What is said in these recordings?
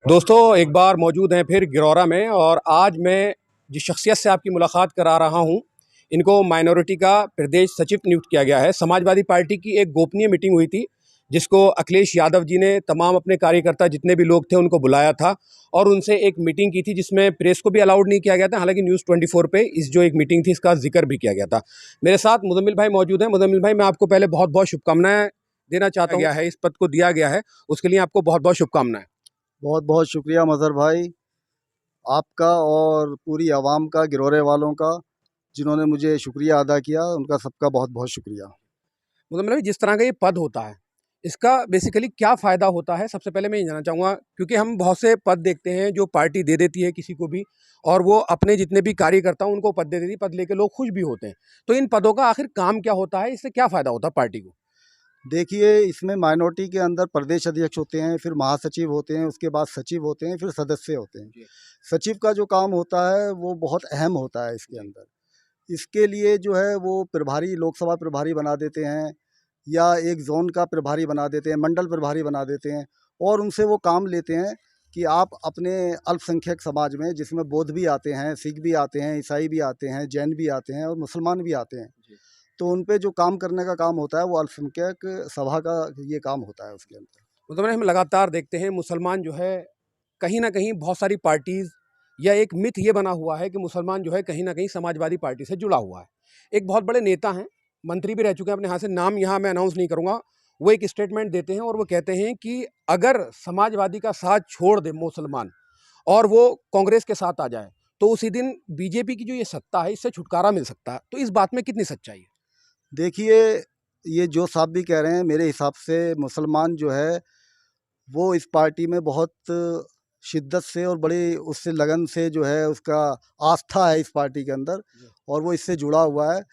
दोस्तों एक बार मौजूद हैं फिर गिरौरा में। और आज मैं जिस शख्सियत से आपकी मुलाकात करा रहा हूं, इनको माइनॉरिटी का प्रदेश सचिव नियुक्त किया गया है। समाजवादी पार्टी की एक गोपनीय मीटिंग हुई थी जिसको अखिलेश यादव जी ने तमाम अपने कार्यकर्ता जितने भी लोग थे उनको बुलाया था और उनसे एक मीटिंग की थी जिसमें प्रेस को भी अलाउड नहीं किया गया था। हालांकि न्यूज़ 24 पे इस जो एक मीटिंग थी इसका जिक्र भी किया गया था। मेरे साथ मुजम्मिल भाई मौजूद हैं। मुजम्मिल भाई, मैं आपको पहले बहुत बहुत शुभकामनाएं देना चाहता हूँ। गया है, इस पद को दिया गया है, उसके लिए आपको बहुत बहुत शुभकामनाएं। बहुत बहुत शुक्रिया मज़हर भाई, आपका और पूरी आवाम का, गिरोरे वालों का, जिन्होंने मुझे शुक्रिया अदा किया, उनका सबका बहुत बहुत शुक्रिया। मतलब जिस तरह का ये पद होता है, इसका बेसिकली क्या फ़ायदा होता है? सबसे पहले मैं ये जानना चाहूँगा, क्योंकि हम बहुत से पद देखते हैं जो पार्टी दे देती है किसी को भी, और वो अपने जितने भी कार्यकर्ता हैं उनको पद दे देती है, पद लेके लोग खुश भी होते हैं। तो इन पदों का आखिर काम क्या होता है? इससे क्या फ़ायदा होता है पार्टी को? देखिए, इसमें माइनॉरिटी के अंदर प्रदेश अध्यक्ष होते हैं, फिर महासचिव होते हैं, उसके बाद सचिव होते हैं, फिर सदस्य होते हैं। जी। सचिव का जो काम होता है वो बहुत अहम होता है इसके अंदर। इसके लिए जो है वो प्रभारी, लोकसभा प्रभारी बना देते हैं या एक ज़ोन का प्रभारी बना देते हैं, मंडल प्रभारी बना देते हैं और उनसे वो काम लेते हैं कि आप अपने अल्पसंख्यक समाज में, जिसमें बौद्ध भी आते हैं, सिख भी आते हैं, ईसाई भी आते हैं, जैन भी आते हैं और मुसलमान भी आते हैं। जी। तो उन पे जो काम करने का काम होता है वो अल्पसंख्यक सभा का ये काम होता है उसके अंदर। मतलब हम लगातार देखते हैं मुसलमान जो है कहीं ना कहीं, बहुत सारी पार्टीज़ या एक मिथ ये बना हुआ है कि मुसलमान जो है कहीं ना कहीं समाजवादी पार्टी से जुड़ा हुआ है। एक बहुत बड़े नेता हैं, मंत्री भी रह चुके हैं, अपने हाथ से नाम यहाँ मैं अनाउंस नहीं करूँगा। वो एक स्टेटमेंट देते हैं और वो कहते हैं कि अगर समाजवादी का साथ छोड़ दे मुसलमान और वो कांग्रेस के साथ आ जाए तो उसी दिन बीजेपी की जो ये सत्ता है इससे छुटकारा मिल सकता है। तो इस बात में कितनी सच्चाई है? देखिए, ये जो साहब भी कह रहे हैं, मेरे हिसाब से मुसलमान जो है वो इस पार्टी में बहुत शिद्दत से और बड़ी उससे लगन से जो है उसका आस्था है इस पार्टी के अंदर और वो इससे जुड़ा हुआ है।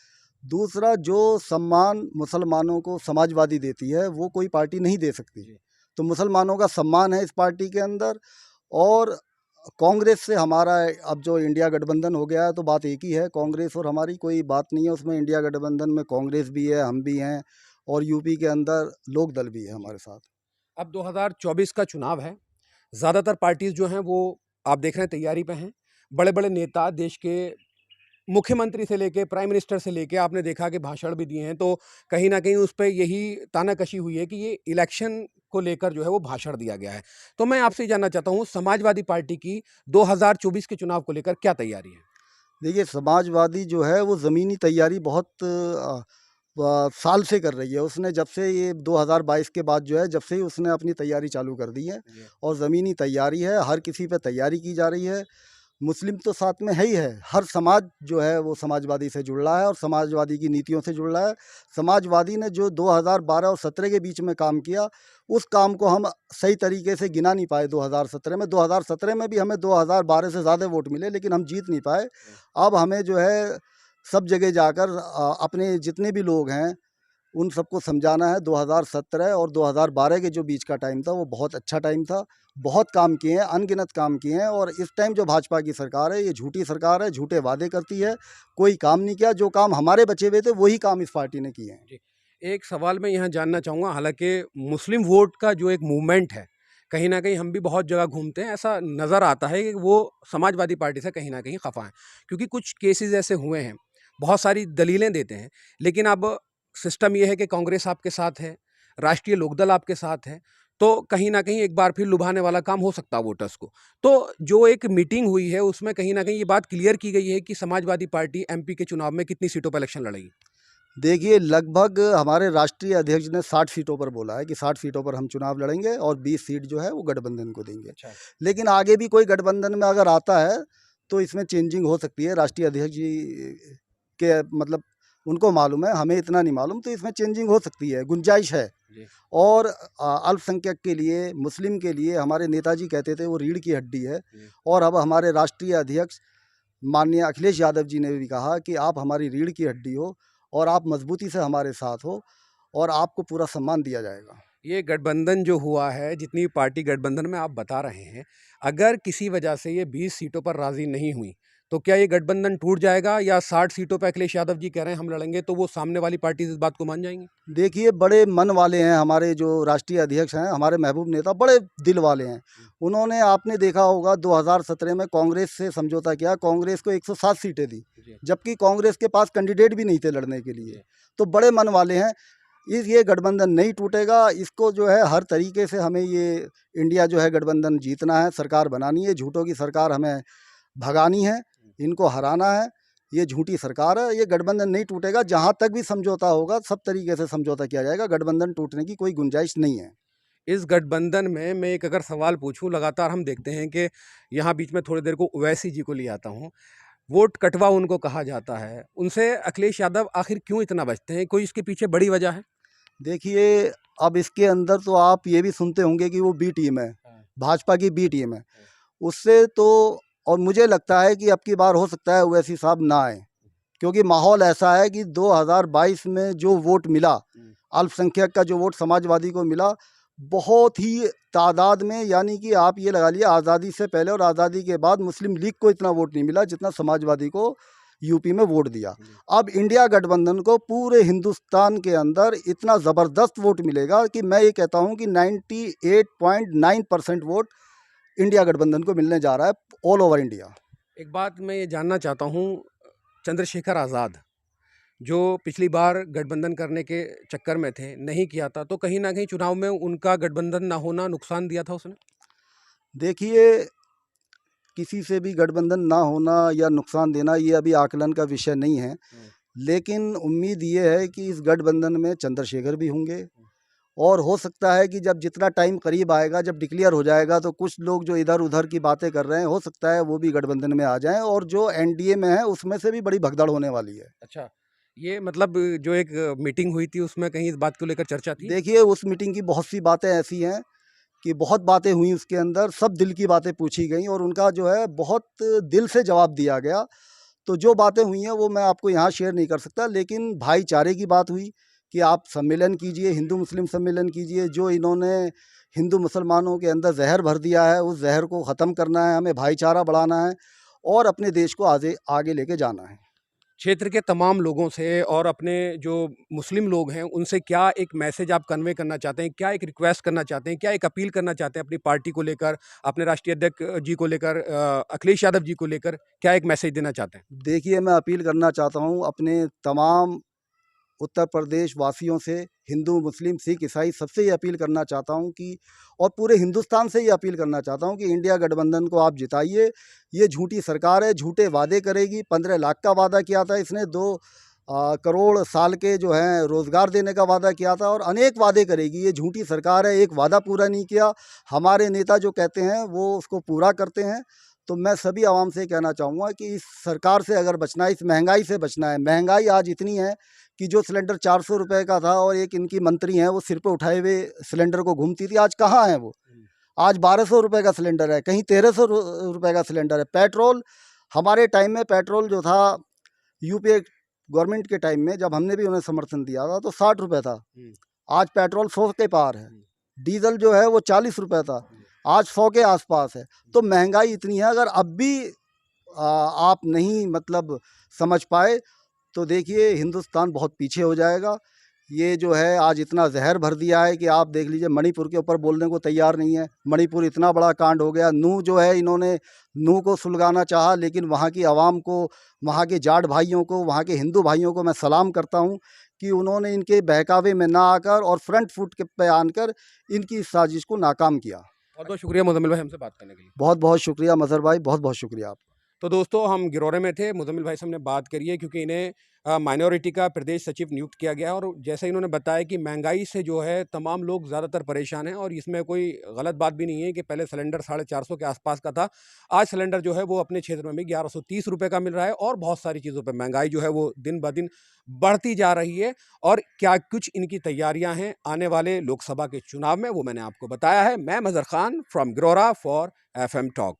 दूसरा, जो सम्मान मुसलमानों को समाजवादी देती है वो कोई पार्टी नहीं दे सकती। तो मुसलमानों का सम्मान है इस पार्टी के अंदर। और कांग्रेस से हमारा अब जो इंडिया गठबंधन हो गया है तो बात एक ही है, कांग्रेस और हमारी कोई बात नहीं है उसमें। इंडिया गठबंधन में कांग्रेस भी है, हम भी हैं और यूपी के अंदर लोक दल भी है हमारे साथ। अब 2024 का चुनाव है। ज़्यादातर पार्टीज़ जो हैं वो, आप देख रहे हैं, तैयारी पे हैं। बड़े बड़े नेता, देश के मुख्यमंत्री से लेके प्राइम मिनिस्टर से लेके आपने देखा कि भाषण भी दिए हैं। तो कहीं ना कहीं उस पर यही तानाकशी हुई है कि ये इलेक्शन को लेकर जो है वो भाषण दिया गया है। तो मैं आपसे जानना चाहता हूँ, समाजवादी पार्टी की 2024 के चुनाव को लेकर क्या तैयारी है? देखिए, समाजवादी जो है वो ज़मीनी तैयारी बहुत साल से कर रही है। उसने जब से ये 2022 के बाद जो है, जब से ही उसने अपनी तैयारी चालू कर दी है जी। और ज़मीनी तैयारी है, हर किसी पे तैयारी की जा रही है। मुस्लिम तो साथ में है ही है, हर समाज जो है वो समाजवादी से जुड़ रहा है और समाजवादी की नीतियों से जुड़ रहा है। समाजवादी ने जो 2012 और 17 के बीच में काम किया, उस काम को हम सही तरीके से गिना नहीं पाए 2017 में। 2017 में भी हमें 2012 से ज़्यादा वोट मिले लेकिन हम जीत नहीं पाए। अब हमें जो है सब जगह जाकर अपने जितने भी लोग हैं उन सबको समझाना है। 2017 और 2012 के जो बीच का टाइम था वो बहुत अच्छा टाइम था। बहुत काम किए हैं, अनगिनत काम किए हैं। और इस टाइम जो भाजपा की सरकार है ये झूठी सरकार है, झूठे वादे करती है, कोई काम नहीं किया। जो काम हमारे बचे हुए थे वही काम इस पार्टी ने किए हैं। जी। एक सवाल मैं यहाँ जानना चाहूँगा, हालांकि मुस्लिम वोट का जो एक मूवमेंट है, कहीं ना कहीं हम भी बहुत जगह घूमते हैं, ऐसा नज़र आता है कि वो समाजवादी पार्टी से कहीं ना कहीं खफा है। क्योंकि कुछ केसेस ऐसे हुए हैं, बहुत सारी दलीलें देते हैं, लेकिन अब सिस्टम ये है कि कांग्रेस आपके साथ है, राष्ट्रीय लोकदल आपके साथ है। तो कहीं ना कहीं एक बार फिर लुभाने वाला काम हो सकता है वोटर्स को। तो जो एक मीटिंग हुई है उसमें कहीं ना कहीं ये बात क्लियर की गई है कि समाजवादी पार्टी एमपी के चुनाव में कितनी सीटों पर इलेक्शन लड़ेगी। देखिए, लगभग हमारे राष्ट्रीय अध्यक्ष ने 60 सीटों पर बोला है कि 60 सीटों पर हम चुनाव लड़ेंगे और 20 सीट जो है वो गठबंधन को देंगे। अच्छा। लेकिन आगे भी कोई गठबंधन में अगर आता है तो इसमें चेंजिंग हो सकती है। राष्ट्रीय अध्यक्ष जी के मतलब उनको मालूम है, हमें इतना नहीं मालूम। तो इसमें चेंजिंग हो सकती है, गुंजाइश है। जी। और अल्पसंख्यक के लिए, मुस्लिम के लिए हमारे नेताजी कहते थे वो रीढ़ की हड्डी है। जी। और अब हमारे राष्ट्रीय अध्यक्ष माननीय अखिलेश यादव जी ने भी कहा कि आप हमारी रीढ़ की हड्डी हो और आप मजबूती से हमारे साथ हो और आपको पूरा सम्मान दिया जाएगा। ये गठबंधन जो हुआ है, जितनी भी पार्टी गठबंधन में आप बता रहे हैं, अगर किसी वजह से ये 20 सीटों पर राज़ी नहीं हुई, तो क्या ये गठबंधन टूट जाएगा, या 60 सीटों पर अखिलेश यादव जी कह रहे हैं हम लड़ेंगे, तो वो सामने वाली पार्टी इस बात को मान जाएंगी? देखिए, बड़े मन वाले हैं हमारे जो राष्ट्रीय अध्यक्ष हैं, हमारे महबूब नेता बड़े दिल वाले हैं। उन्होंने, आपने देखा होगा, 2017 में कांग्रेस से समझौता किया, कांग्रेस को 107 सीटें दी, जबकि कांग्रेस के पास कैंडिडेट भी नहीं थे लड़ने के लिए। तो बड़े मन वाले हैं। ये गठबंधन नहीं टूटेगा। इसको जो है हर तरीके से हमें ये इंडिया जो है गठबंधन जीतना है, सरकार बनानी है, झूठों की सरकार हमें भगानी है, इनको हराना है। ये झूठी सरकार है, ये गठबंधन नहीं टूटेगा। जहाँ तक भी समझौता होगा सब तरीके से समझौता किया जाएगा, गठबंधन टूटने की कोई गुंजाइश नहीं है। इस गठबंधन में मैं एक अगर सवाल पूछूं, लगातार हम देखते हैं कि यहाँ बीच में थोड़ी देर को ओवैसी जी को ले आता हूँ, वोट कटवा उनको कहा जाता है, उनसे अखिलेश यादव आखिर क्यों इतना बचते हैं? कोई इसके पीछे बड़ी वजह है? देखिए, अब इसके अंदर तो आप ये भी सुनते होंगे कि वो बी टीम है, भाजपा की बी टीम है। उससे तो, और मुझे लगता है कि अब की बार हो सकता है ओवैसी साहब ना आए, क्योंकि माहौल ऐसा है कि 2022 में जो वोट मिला, अल्पसंख्यक का जो वोट समाजवादी को मिला, बहुत ही तादाद में, यानी कि आप ये लगा लिए आज़ादी से पहले और आज़ादी के बाद मुस्लिम लीग को इतना वोट नहीं मिला जितना समाजवादी को यूपी में वोट दिया। अब इंडिया गठबंधन को पूरे हिंदुस्तान के अंदर इतना ज़बरदस्त वोट मिलेगा कि मैं ये कहता हूँ कि 98.9% वोट इंडिया गठबंधन को मिलने जा रहा है, ऑल ओवर इंडिया। एक बात मैं ये जानना चाहता हूँ, चंद्रशेखर आज़ाद जो पिछली बार गठबंधन करने के चक्कर में थे, नहीं किया था, तो कहीं ना कहीं चुनाव में उनका गठबंधन ना होना नुकसान दिया था उसने? देखिए, किसी से भी गठबंधन ना होना या नुकसान देना ये अभी आकलन का विषय नहीं है, लेकिन उम्मीद ये है कि इस गठबंधन में चंद्रशेखर भी होंगे, और हो सकता है कि जब जितना टाइम करीब आएगा, जब डिक्लेयर हो जाएगा, तो कुछ लोग जो इधर उधर की बातें कर रहे हैं, हो सकता है वो भी गठबंधन में आ जाएं, और जो एनडीए में है उसमें से भी बड़ी भगदड़ होने वाली है। अच्छा, ये मतलब जो एक मीटिंग हुई थी उसमें कहीं इस बात को लेकर चर्चा थी? देखिए, उस मीटिंग की बहुत सी बातें ऐसी हैं कि बहुत बातें हुई उसके अंदर, सब दिल की बातें पूछी गई और उनका जो है बहुत दिल से जवाब दिया गया। तो जो बातें हुई हैं वो मैं आपको यहाँ शेयर नहीं कर सकता, लेकिन भाईचारे की बात हुई कि आप सम्मेलन कीजिए, हिंदू मुस्लिम सम्मेलन कीजिए। जो इन्होंने हिंदू मुसलमानों के अंदर जहर भर दिया है, उस जहर को ख़त्म करना है, हमें भाईचारा बढ़ाना है और अपने देश को आगे आगे लेके जाना है। क्षेत्र के तमाम लोगों से और अपने जो मुस्लिम लोग हैं उनसे क्या एक मैसेज आप कन्वे करना चाहते हैं? क्या एक रिक्वेस्ट करना चाहते हैं? क्या एक अपील करना चाहते हैं अपनी पार्टी को लेकर, अपने राष्ट्रीय अध्यक्ष जी को लेकर, अखिलेश यादव जी को लेकर क्या एक मैसेज देना चाहते हैं? देखिए, मैं अपील करना चाहता हूँ अपने तमाम उत्तर प्रदेश वासियों से, हिंदू मुस्लिम सिख ईसाई, सबसे ये अपील करना चाहता हूँ कि, और पूरे हिंदुस्तान से ये अपील करना चाहता हूँ कि इंडिया गठबंधन को आप जिताइए। ये झूठी सरकार है, झूठे वादे करेगी। 15 लाख का वादा किया था इसने, 2 करोड़ साल के जो हैं रोज़गार देने का वादा किया था, और अनेक वादे करेगी। ये झूठी सरकार है, एक वादा पूरा नहीं किया। हमारे नेता जो कहते हैं वो उसको पूरा करते हैं। तो मैं सभी आवाम से कहना चाहूँगा कि इस सरकार से अगर बचना है, इस महंगाई से बचना है। महंगाई आज इतनी है कि जो सिलेंडर 400 रुपये का था, और एक इनकी मंत्री हैं वो सिर पे उठाए हुए सिलेंडर को घूमती थी, आज कहाँ है वो? आज 1200 रुपये का सिलेंडर है, कहीं 1300 रुपये का सिलेंडर है। पेट्रोल, हमारे टाइम में पेट्रोल जो था, यूपीए गवर्नमेंट के टाइम में जब हमने भी उन्हें समर्थन दिया था, तो 60 रुपये था। आज पेट्रोल 100 के पार है। डीजल जो है वो 40 रुपये था, आज 100 के आसपास है। तो महंगाई इतनी है, अगर अब भी आप नहीं मतलब समझ पाए तो देखिए हिंदुस्तान बहुत पीछे हो जाएगा। ये जो है आज इतना जहर भर दिया है कि आप देख लीजिए, मणिपुर के ऊपर बोलने को तैयार नहीं है। मणिपुर इतना बड़ा कांड हो गया। नूह जो है, इन्होंने नूह को सुलगाना चाहा, लेकिन वहाँ की आवाम को, वहाँ के जाट भाइयों को, वहाँ के हिंदू भाइयों को मैं सलाम करता हूँ कि उन्होंने इनके बहकावे में ना आकर और फ्रंट फुट के पे आकर इनकी इस साजिश को नाकाम किया। बहुत बहुत शुक्रिया मुज़म्मिल भाई हमसे बात करने के लिए। बहुत बहुत शुक्रिया मज़हर भाई, बहुत बहुत शुक्रिया आप। तो दोस्तों, हम गिरौरे में थे, मुज़म्मिल भाई से हमने बात करी है क्योंकि इन्हें माइनॉरिटी का प्रदेश सचिव नियुक्त किया गया है, और जैसे इन्होंने बताया कि महंगाई से जो है तमाम लोग ज़्यादातर परेशान हैं, और इसमें कोई गलत बात भी नहीं है कि पहले सिलेंडर 450 के आसपास का था, आज सिलेंडर जो है वो अपने क्षेत्र में भी 1130 रुपये का मिल रहा है, और बहुत सारी चीज़ों पर महंगाई जो है वो दिन ब दिन बढ़ती जा रही है। और क्या कुछ इनकी तैयारियाँ हैं आने वाले लोकसभा के चुनाव में, वो मैंने आपको बताया है। मैं Mazhar Khan from Giraura for FM talk.